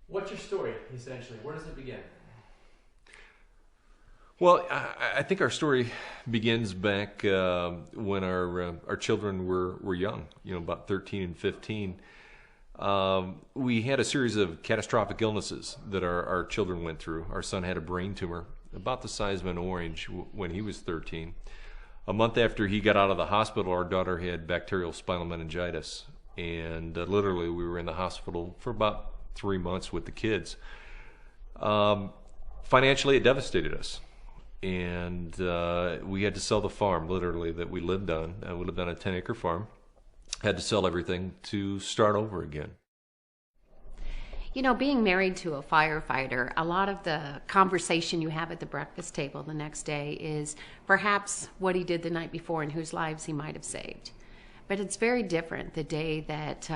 What's your story, essentially? Where does it begin? Well, I think our story begins back when our children were young, about 13 and 15. We had a series of catastrophic illnesses that our children went through. Our son had a brain tumor about the size of an orange when he was 13. A month after he got out of the hospital, our daughter had bacterial spinal meningitis. And literally we were in the hospital for about 3 months with the kids. Financially, it devastated us. And we had to sell the farm, literally, that we lived on. We lived on a 10-acre farm. Had to sell everything to start over again. Being married to a firefighter, a lot of the conversation you have at the breakfast table the next day is perhaps what he did the night before and whose lives he might have saved. But it's very different the day that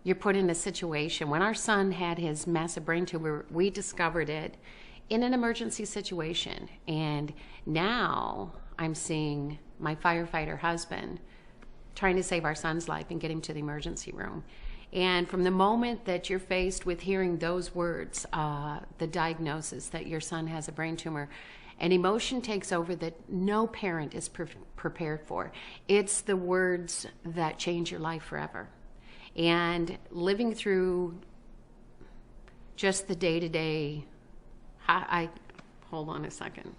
you're put in a situation. When our son had his massive brain tumor, we discovered it in an emergency situation. And now I'm seeing my firefighter husband trying to save our son's life and get him to the emergency room. And from the moment that you're faced with hearing those words, the diagnosis that your son has a brain tumor, an emotion takes over that no parent is prepared for. It's the words that change your life forever. And living through just the day-to-day, hold on a second.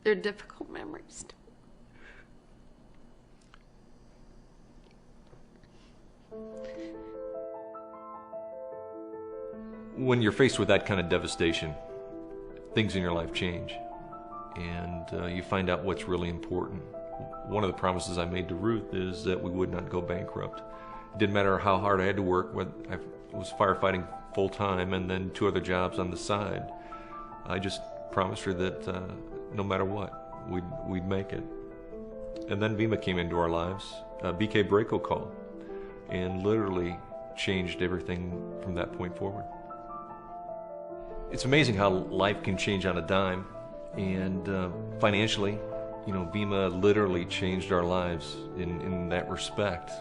They're difficult memories. When you're faced with that kind of devastation, things in your life change, and you find out what's really important. One of the promises I made to Ruth is that we would not go bankrupt. It didn't matter how hard I had to work. I was firefighting full-time and then 2 other jobs on the side. I just promised her that no matter what, we'd make it. And then Vima came into our lives. BK Braco called and literally changed everything from that point forward. It's amazing how life can change on a dime, and financially, Vima literally changed our lives in that respect.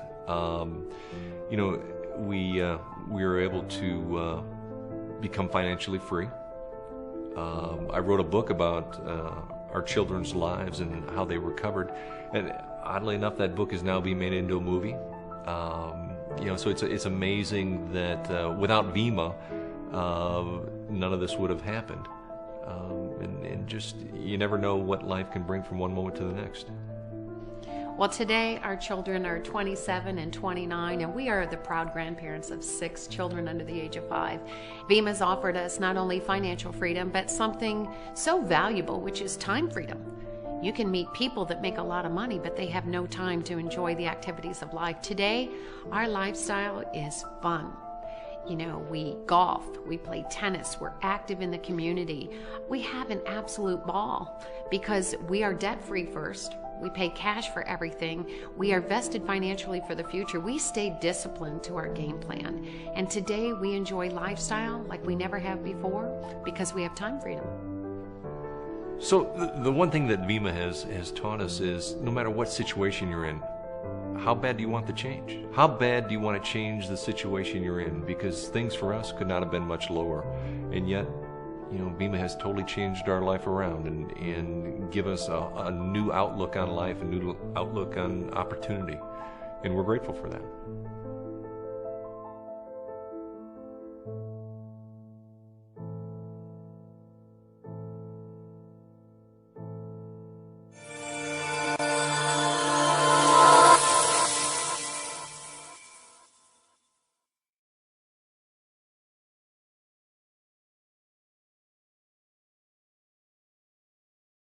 We were able to become financially free. I wrote a book about our children's lives and how they recovered, and oddly enough, that book is now being made into a movie. So it's amazing that without Vima, none of this would have happened. And just, you never know what life can bring from one moment to the next. Well, today our children are 27 and 29, and we are the proud grandparents of 6 children under the age of 5. Vima's offered us not only financial freedom, but something so valuable, which is time freedom. You can meet people that make a lot of money, but they have no time to enjoy the activities of life. Today, our lifestyle is fun. We golf, we play tennis, we're active in the community. We have an absolute ball because we are debt-free first. We pay cash for everything. We are vested financially for the future. We stay disciplined to our game plan. And today we enjoy lifestyle like we never have before because we have time freedom. So the one thing that Vima has taught us is no matter what situation you're in, how bad do you want the change? How bad do you want to change the situation you're in? Because things for us could not have been much lower. And yet, Vima has totally changed our life around and give us a new outlook on life, a new outlook on opportunity. And we're grateful for that.